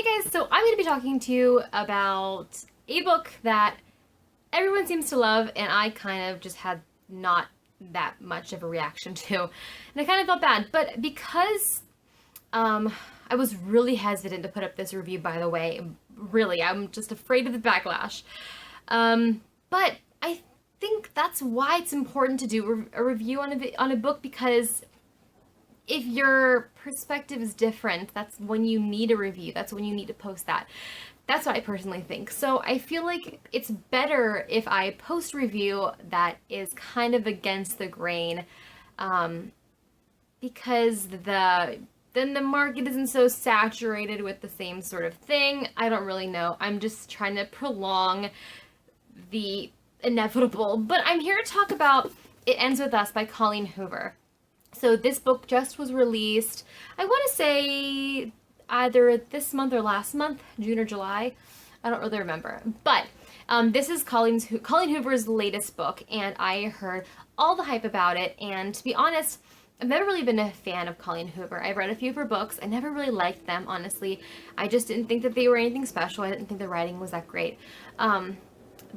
Hey guys, so I'm going to be talking to you about a book that everyone seems to love and I kind of just had not that much of a reaction to. And I kind of felt bad, but because I was really hesitant to put up this review, by the way. Really, I'm just afraid of the backlash. But I think that's why it's important to do a review on a book, because if your perspective is different, that's when you need a review. That's when you need to post that. That's what I personally think. So I feel like it's better if I post a review that is kind of against the grain, because then the market isn't so saturated with the same sort of thing. I don't really know. I'm just trying to prolong the inevitable. But I'm here to talk about It Ends With Us by Colleen Hoover. So this book just was released, I want to say either this month or last month, June or July. I don't really remember. But this is Colleen Hoover's latest book, and I heard all the hype about it. And to be honest, I've never really been a fan of Colleen Hoover. I've read a few of her books. I never really liked them, honestly. I just didn't think that they were anything special. I didn't think the writing was that great.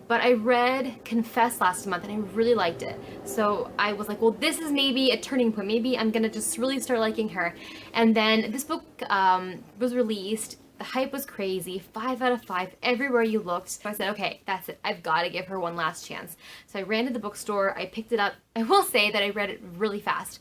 But I read Confess last month and I really liked it. So I was like, well, this is maybe a turning point. Maybe I'm gonna just really start liking her. And then this book was released. The hype was crazy. 5 out of 5 everywhere you looked. So I said, okay, that's it. I've got to give her one last chance. So I ran to the bookstore. I picked it up. I will say that I read it really fast.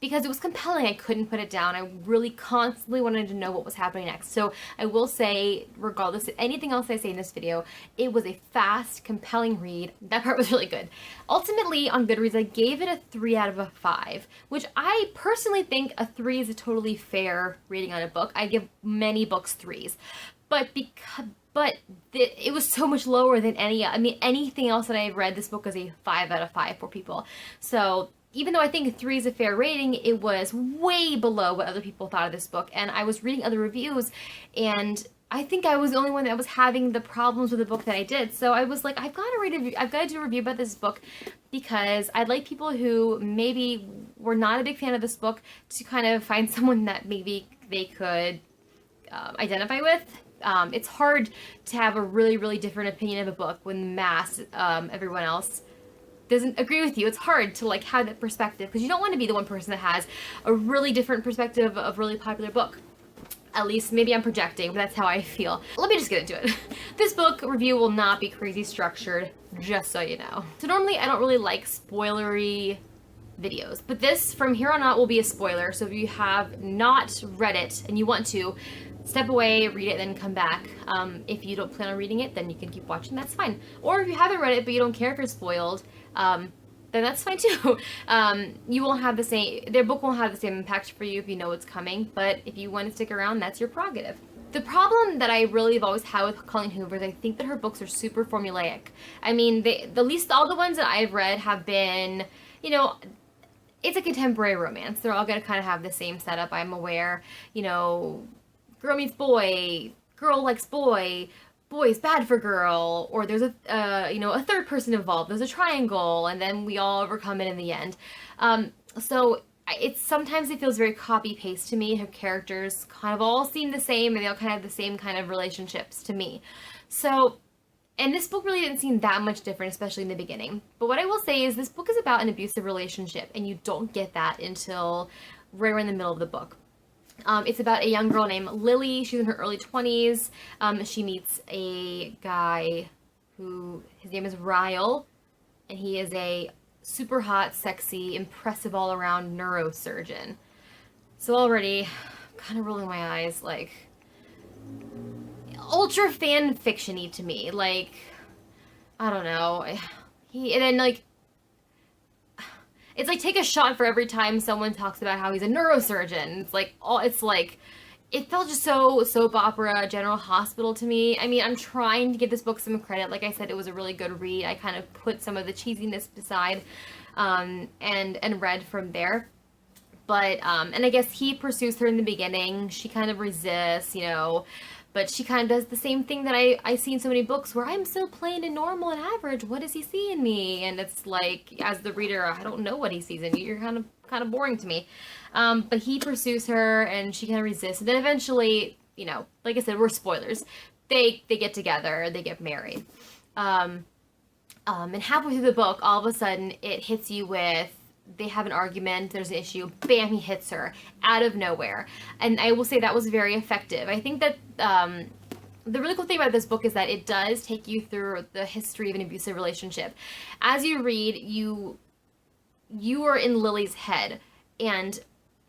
Because it was compelling. I couldn't put it down. I really constantly wanted to know what was happening next. So I will say, regardless of anything else I say in this video, it was a fast, compelling read. That part was really good. Ultimately, on Goodreads, I gave it a 3 out of 5, which I personally think a 3 is a totally fair rating on a book. I give many books 3s. But it was so much lower than anything else that I've read. This book is a 5 out of 5 for people. So even though I think a 3 is a fair rating, it was way below what other people thought of this book. And I was reading other reviews, and I think I was the only one that was having the problems with the book that I did. So I was like, I've got to do a review about this book, because I'd like people who maybe were not a big fan of this book to kind of find someone that maybe they could identify with. It's hard to have a really, really different opinion of a book when everyone else doesn't agree with you. It's hard to like have that perspective, because you don't want to be the one person that has a really different perspective of a really popular book. At least maybe I'm projecting, but that's how I feel. Let me just get into it. This book review will not be crazy structured, just so you know. So normally I don't really like spoilery videos, but this from here on out will be a spoiler. So if you have not read it and you want to, step away, read it, then come back. If you don't plan on reading it, then you can keep watching, that's fine. Or if you haven't read it but you don't care if it's spoiled, then that's fine too. You won't have their book won't have the same impact for you if you know it's coming, but if you want to stick around, that's your prerogative. The problem that I really have always had with Colleen Hoover is I think that her books are super formulaic. I mean, at least all the ones that I've read have been, it's a contemporary romance. They're all going to kind of have the same setup, I'm aware. Girl meets boy, girl likes boy, boy's bad for girl, or there's a third person involved, there's a triangle, and then we all overcome it in the end. So sometimes it feels very copy-paste to me. Her characters kind of all seem the same, and they all kind of have the same kind of relationships to me. So, and this book really didn't seem that much different, especially in the beginning. But what I will say is this book is about an abusive relationship, and you don't get that until right in the middle of the book. It's about a young girl named Lily. She's in her early 20s. She meets a guy his name is Ryle, and he is a super hot, sexy, impressive all-around neurosurgeon. So already, kind of rolling my eyes, like, ultra fan fiction-y to me. Like, I don't know. It's like take a shot for every time someone talks about how he's a neurosurgeon. It felt just so soap opera, General Hospital to me. I mean, I'm trying to give this book some credit. Like I said, it was a really good read. I kind of put some of the cheesiness beside, and read from there. But, and I guess he pursues her in the beginning. She kind of resists, but she kind of does the same thing that I see in so many books where I'm so plain and normal and average. What does he see in me? And it's like, as the reader, I don't know what he sees in you. You're kind of boring to me. But he pursues her and she kind of resists. And then eventually like I said, we're spoilers. They get together, they get married. And halfway through the book, all of a sudden, it hits you with, they have an argument, there's an issue, bam, he hits her out of nowhere. And I will say that was very effective. I think that the really cool thing about this book is that it does take you through the history of an abusive relationship. As you read, you are in Lily's head, and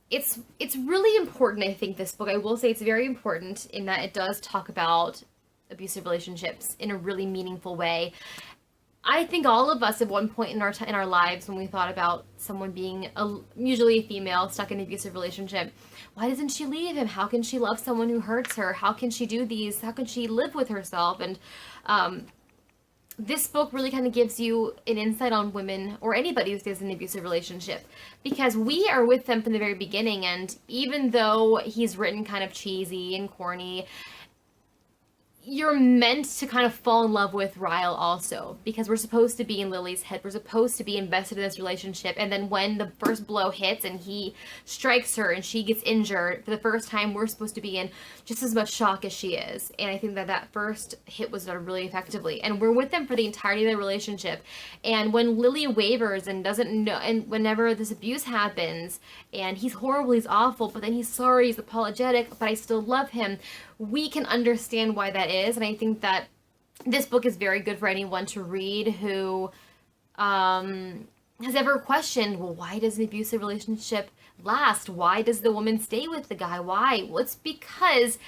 it's really important, I think, this book. I will say it's very important in that it does talk about abusive relationships in a really meaningful way. I think all of us at one point in our lives, when we thought about someone being usually a female stuck in an abusive relationship, why doesn't she leave him? How can she love someone who hurts her? How can she do these? How can she live with herself? And this book really kind of gives you an insight on women or anybody who stays in an abusive relationship, because we are with them from the very beginning. And even though he's written kind of cheesy and corny, you're meant to kind of fall in love with Ryle also, because we're supposed to be in Lily's head. We're supposed to be invested in this relationship. And then when the first blow hits and he strikes her and she gets injured for the first time, we're supposed to be in just as much shock as she is. And I think that first hit was done really effectively. And we're with them for the entirety of the relationship. And when Lily wavers and doesn't know, and whenever this abuse happens, and he's horrible, he's awful, but then he's sorry, he's apologetic, but I still love him, we can understand why that is. And I think that this book is very good for anyone to read who has ever questioned, well, why does an abusive relationship last? Why does the woman stay with the guy? Why? Well, it's because,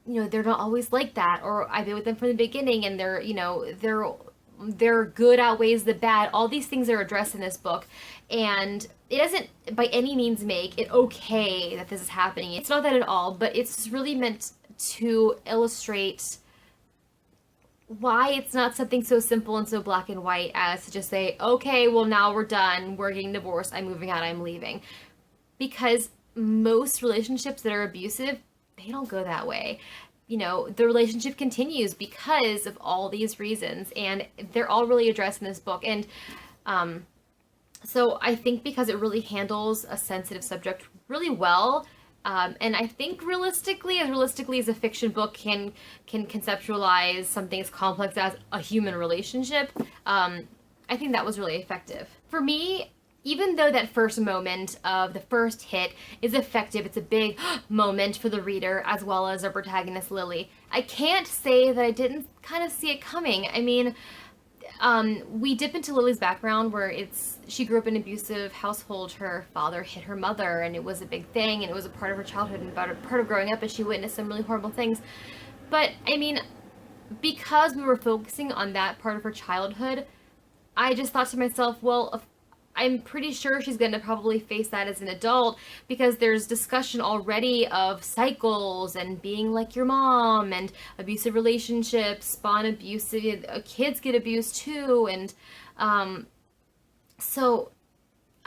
they're not always like that, or I've been with them from the beginning and their good outweighs the bad. All these things are addressed in this book, and it doesn't by any means make it okay that this is happening. It's not that at all, but it's really meant to illustrate why it's not something so simple and so black and white as to just say, okay, well, now we're done, we're getting divorced, I'm moving out, I'm leaving. Because most relationships that are abusive, they don't go that way. The relationship continues because of all these reasons, and they're all really addressed in this book. And so I think because it really handles a sensitive subject really well, and I think realistically as a fiction book can conceptualize something as complex as a human relationship, I think that was really effective. For me, even though that first moment of the first hit is effective, it's a big moment for the reader as well as our protagonist Lily, I can't say that I didn't kind of see it coming. I mean, we dip into Lily's background where she grew up in an abusive household. Her father hit her mother, and it was a big thing, and it was a part of her childhood and part of growing up as she witnessed some really horrible things. But, I mean, because we were focusing on that part of her childhood, I just thought to myself, well, I'm pretty sure she's going to probably face that as an adult, because there's discussion already of cycles and being like your mom, and abusive relationships spawn abusive, kids get abused too. And so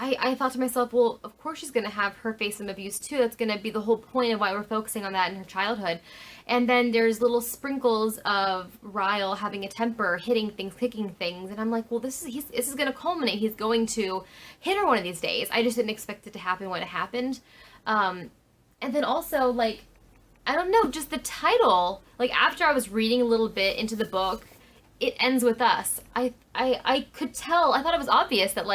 I thought to myself, well, of course she's going to have her face some abuse too. That's going to be the whole point of why we're focusing on that in her childhood. And then there's little sprinkles of Ryle having a temper, hitting things, kicking things. And I'm like, well, this is going to culminate. He's going to hit her one of these days. I just didn't expect it to happen when it happened. And then also, I don't know, just the title, after I was reading a little bit into the book, it ends with us. I could tell, I thought it was obvious that,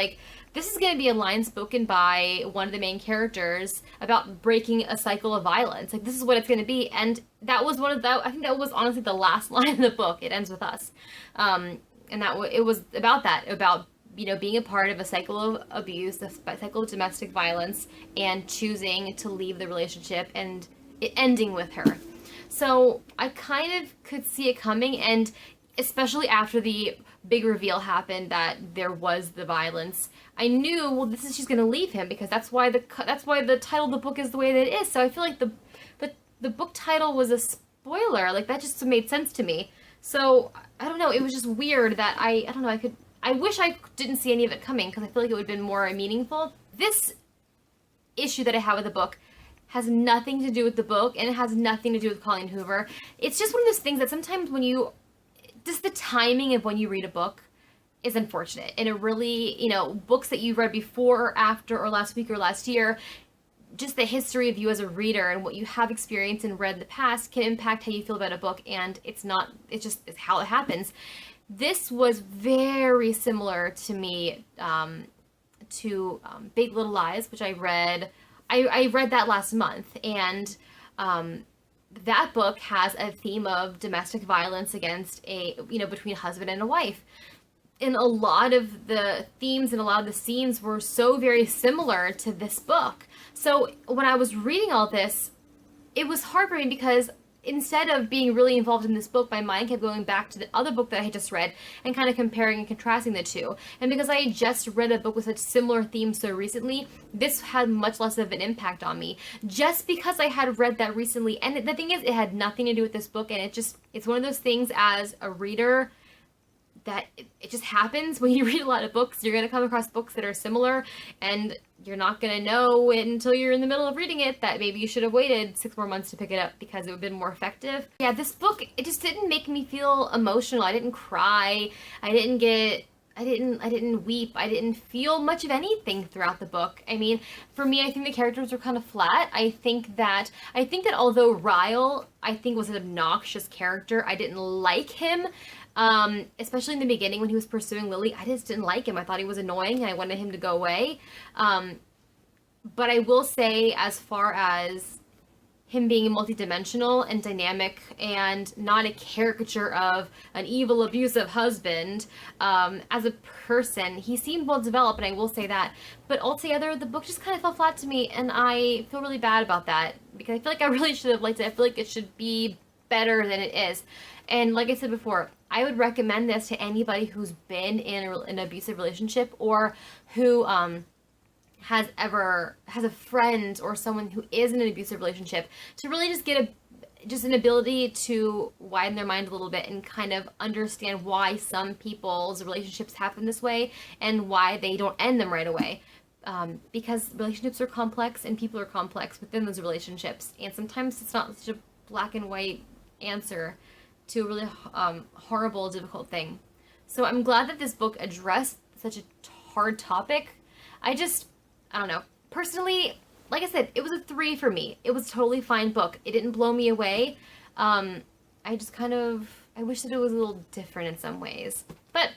this is going to be a line spoken by one of the main characters about breaking a cycle of violence. This is what it's going to be. And that was I think that was honestly the last line in the book. It ends with us. And it was about that, about, being a part of a cycle of abuse, a cycle of domestic violence, and choosing to leave the relationship and it ending with her. So I kind of could see it coming, and especially after the big reveal happened that there was the violence, I knew, well, she's going to leave him, because that's why the title of the book is the way that it is. So I feel like the book title was a spoiler. That just made sense to me. So I don't know. It was just weird that I don't know. I wish I didn't see any of it coming, because I feel like it would have been more meaningful. This issue that I have with the book has nothing to do with the book, and it has nothing to do with Colleen Hoover. It's just one of those things that sometimes just the timing of when you read a book is unfortunate. And it really, books that you've read before or after or last week or last year, just the history of you as a reader and what you have experienced and read in the past can impact how you feel about a book, and it's how it happens. This was very similar to me, to Big Little Lies, which I read. I read that last month, and that book has a theme of domestic violence against between a husband and a wife. And a lot of the themes and a lot of the scenes were so very similar to this book. So when I was reading all this, it was hard for me because instead of being really involved in this book, my mind kept going back to the other book that I had just read and kind of comparing and contrasting the two. And because I had just read a book with such similar themes so recently, this had much less of an impact on me. Just because I had read that recently, and the thing is, it had nothing to do with this book, and it's one of those things as a reader that it just happens when you read a lot of books. You're going to come across books that are similar, and you're not going to know it until you're in the middle of reading it that maybe you should have waited 6 more months to pick it up because it would have been more effective. Yeah, this book, it just didn't make me feel emotional. I didn't cry. I didn't weep. I didn't feel much of anything throughout the book. I mean, for me, I think the characters were kind of flat. I think that although Ryle, I think, was an obnoxious character, I didn't like him. Especially in the beginning when he was pursuing Lily, I just didn't like him. I thought he was annoying and I wanted him to go away. But I will say, as far as him being multidimensional and dynamic and not a caricature of an evil, abusive husband, as a person, he seemed well developed, and I will say that. But altogether, the book just kind of fell flat to me, and I feel really bad about that because I feel like I really should have liked it. I feel like it should be better than it is. And like I said before, I would recommend this to anybody who's been in an abusive relationship, or who has a friend or someone who is in an abusive relationship, to really just get an ability to widen their mind a little bit and kind of understand why some people's relationships happen this way and why they don't end them right away. Because relationships are complex and people are complex within those relationships, and sometimes it's not such a black and white answer to a really horrible, difficult thing. So I'm glad that this book addressed such a hard topic. I don't know. Personally, like I said, it was a 3 for me. It was a totally fine book. It didn't blow me away. I wish that it was a little different in some ways. But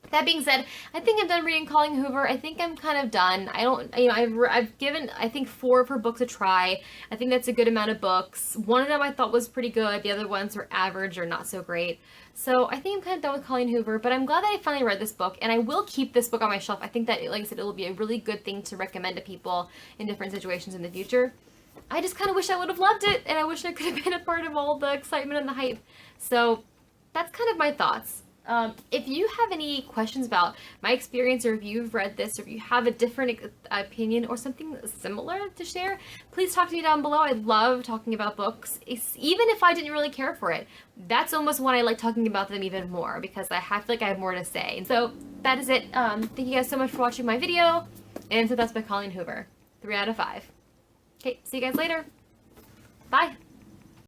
that being said, I think I'm done reading Colleen Hoover. I think I'm kind of done. I've given, I think, 4 of her books a try. I think that's a good amount of books. One of them I thought was pretty good. The other ones were average or not so great. So I think I'm kind of done with Colleen Hoover, but I'm glad that I finally read this book, and I will keep this book on my shelf. I think that, like I said, it will be a really good thing to recommend to people in different situations in the future. I just kind of wish I would have loved it, and I wish I could have been a part of all the excitement and the hype. So that's kind of my thoughts. If you have any questions about my experience, or if you've read this, or if you have a different opinion or something similar to share, please talk to me down below. I love talking about books, even if I didn't really care for it. That's almost when I like talking about them even more, because I feel like I have more to say. And so that is it. Thank you guys so much for watching my video, and so that's by Colleen Hoover. 3 out of 5. Okay, see you guys later. Bye.